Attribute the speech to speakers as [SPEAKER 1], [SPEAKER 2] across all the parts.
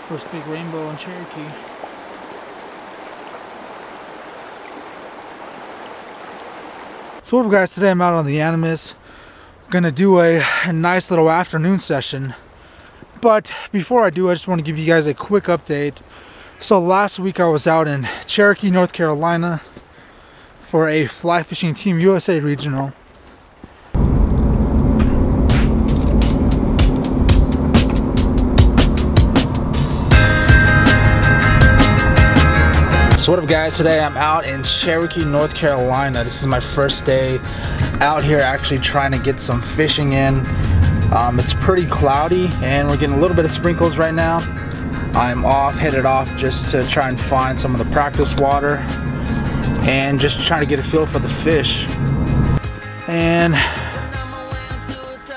[SPEAKER 1] First big rainbow in Cherokee. So what up guys, today I'm out on the Animus. I'm gonna do a nice little afternoon session. But before I do, I just want to give you guys a quick update. So last week I was out in Cherokee, North Carolina for a fly fishing Team USA regional. So what up guys, today I'm out in Cherokee, North Carolina. This is my first day out here actually trying to get some fishing in. It's pretty cloudy and we're getting a little bit of sprinkles right now. I'm headed off just to try and find some of the practice water and just trying to get a feel for the fish. And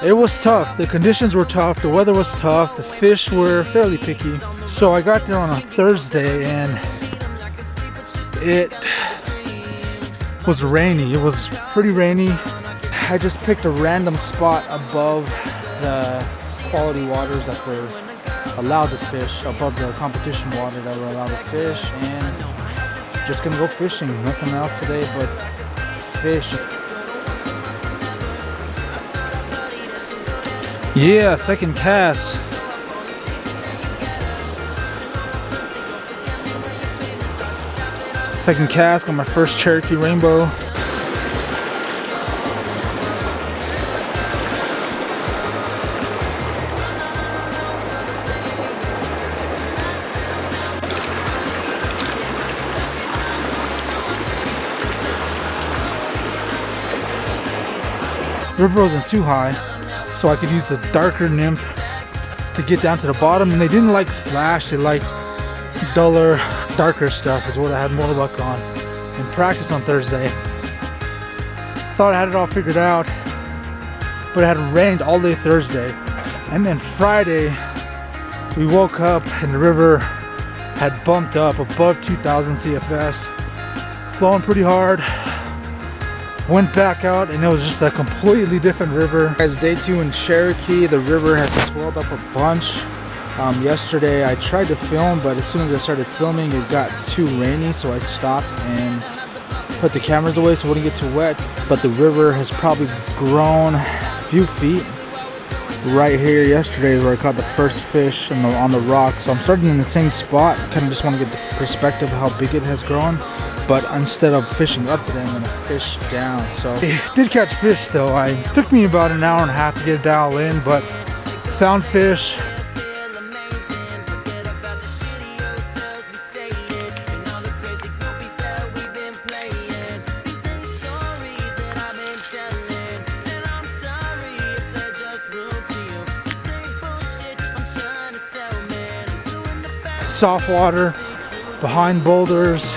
[SPEAKER 1] it was tough. The conditions were tough, the weather was tough, the fish were fairly picky. So I got there on a Thursday and it was rainy. It was pretty rainy. I just picked a random spot above the quality waters that were allowed to fish, above the competition water that were allowed to fish, and just gonna go fishing. Nothing else today but fish. Yeah, second cast. Second cast on my first Cherokee rainbow. River wasn't too high, so I could use the darker nymph to get down to the bottom, and they didn't like flash, they liked duller, darker stuff is what I had more luck on in practice on Thursday. Thought I had it all figured out, but it had rained all day Thursday. And then Friday, we woke up and the river had bumped up above 2,000 CFS, flowing pretty hard. Went back out and it was just a completely different river. As day 2 in Cherokee, the river has swelled up a bunch. Yesterday I tried to film, but as soon as I started filming it got too rainy, so I stopped and put the cameras away so it wouldn't get too wet. But the river has probably grown a few feet. Right here yesterday is where I caught the first fish on the rock, so I'm starting in the same spot. Kind of just want to get the perspective of how big it has grown. But instead of fishing up today, I'm going to fish down. So I did catch fish though. It took me about an hour and a half to get a dial in, but found fish. Soft water, behind boulders,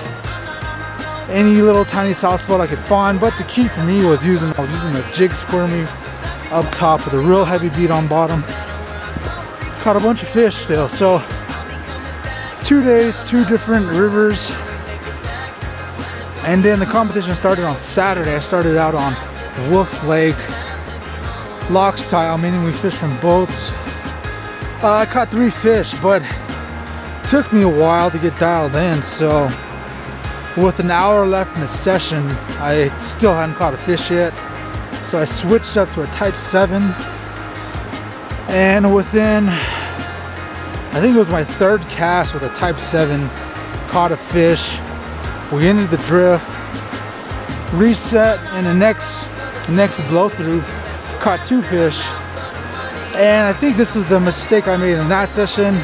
[SPEAKER 1] any little tiny soft spot I could find. But the key for me was I was using a jig squirmy up top with a real heavy beat on bottom. Caught a bunch of fish still. So 2 days, 2 different rivers, and then the competition started on Saturday. I started out on Wolf Lake, lock style, meaning we fished from boats. I caught 3 fish, but took me a while to get dialed in, so with an hour left in the session I still hadn't caught a fish yet. So I switched up to a type 7, and within, I think it was my 3rd cast with a type 7, caught a fish. We ended the drift, reset, and the next blow through caught 2 fish. And I think this is the mistake I made in that session,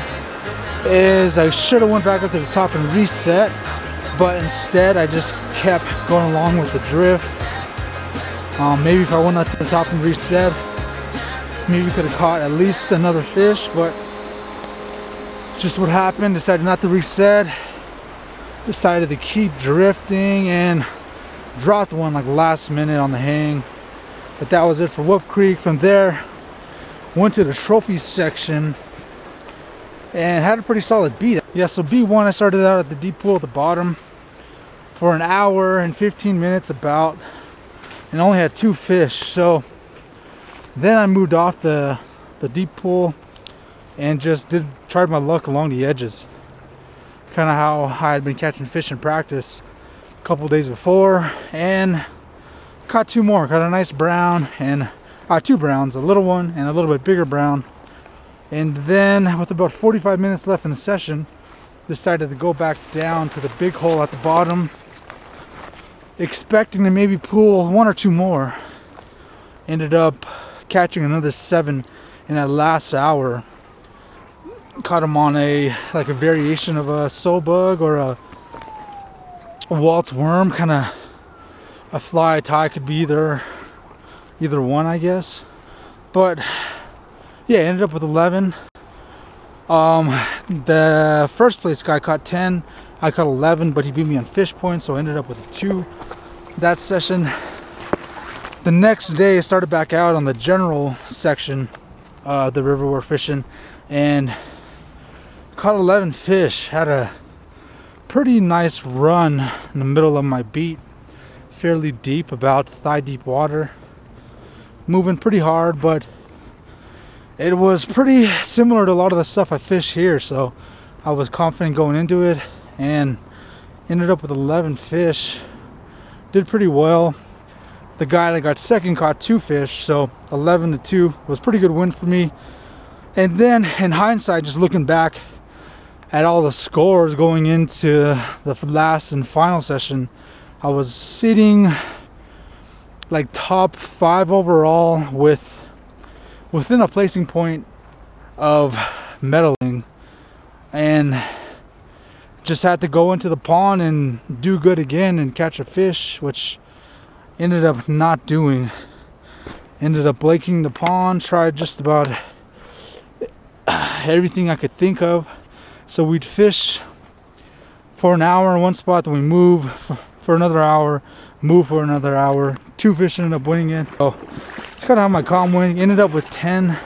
[SPEAKER 1] is I should have went back up to the top and reset, but instead I just kept going along with the drift. Maybe if I went up to the top and reset, maybe we could have caught at least another fish, but it's just what happened. Decided not to reset, decided to keep drifting, and dropped one like last minute on the hang. But that was it for Wolf Creek. From there, went to the trophy section and had a pretty solid beat. Yeah, so B1 I started out at the deep pool at the bottom for an hour and 15 minutes about, and only had 2 fish. So then I moved off the deep pool and just tried my luck along the edges. Kind of how I had been catching fish in practice a couple days before, and caught two more. Caught a nice brown and two browns, a little one and a little bit bigger brown. And then with about 45 minutes left in the session, decided to go back down to the big hole at the bottom, expecting to maybe pull one or two more. Ended up catching another 7 in that last hour. Caught them on a variation of a soul bug or a waltz worm, kind of a fly tie, could be either one, I guess. But yeah, ended up with 11. The first place guy caught 10, I caught 11, but he beat me on fish points, so I ended up with a 2 that session. The next day I started back out on the general section of the river we're fishing, and caught 11 fish. Had a pretty nice run in the middle of my beat, fairly deep, about thigh deep water, moving pretty hard, but it was pretty similar to a lot of the stuff I fish here, so I was confident going into it, and ended up with 11 fish. Did pretty well. The guy that got second caught 2 fish, so 11 to 2 was a pretty good win for me. And then in hindsight, just looking back at all the scores going into the last and final session, I was sitting like top 5 overall within a placing point of medaling, and just had to go into the pond and do good again and catch a fish, which ended up not doing. Ended up blanking the pond, tried just about everything I could think of. So we'd fish for an hour in one spot, then we move for another hour, move for another hour. 2 fish ended up winning it. So it's kind of how my calm went. Ended up with 10.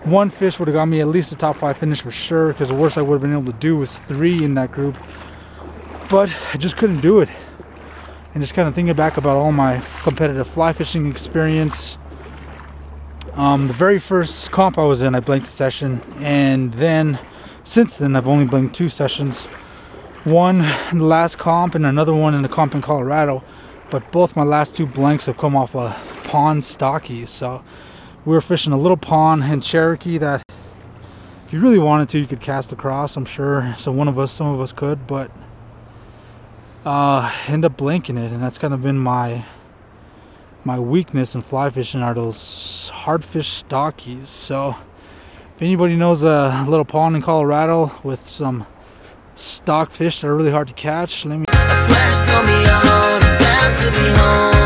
[SPEAKER 1] 1 fish would have got me at least a top 5 finish for sure, because the worst I would have been able to do was 3 in that group. But I just couldn't do it. And just kind of thinking back about all my competitive fly fishing experience, the very first comp I was in, I blanked a session, and then since then I've only blanked 2 sessions. One in the last comp and another one in the comp in Colorado, but both my last 2 blanks have come off a pond stockies. So we were fishing a little pond in Cherokee that if you really wanted to, you could cast across, I'm sure. So some of us could, but end up blanking it, and that's kind of been my weakness in fly fishing, are those hardfish stockies. So if anybody knows a little pond in Colorado with some stock fish that are really hard to catch, let me. I swear it's gonna be on, bound to be home.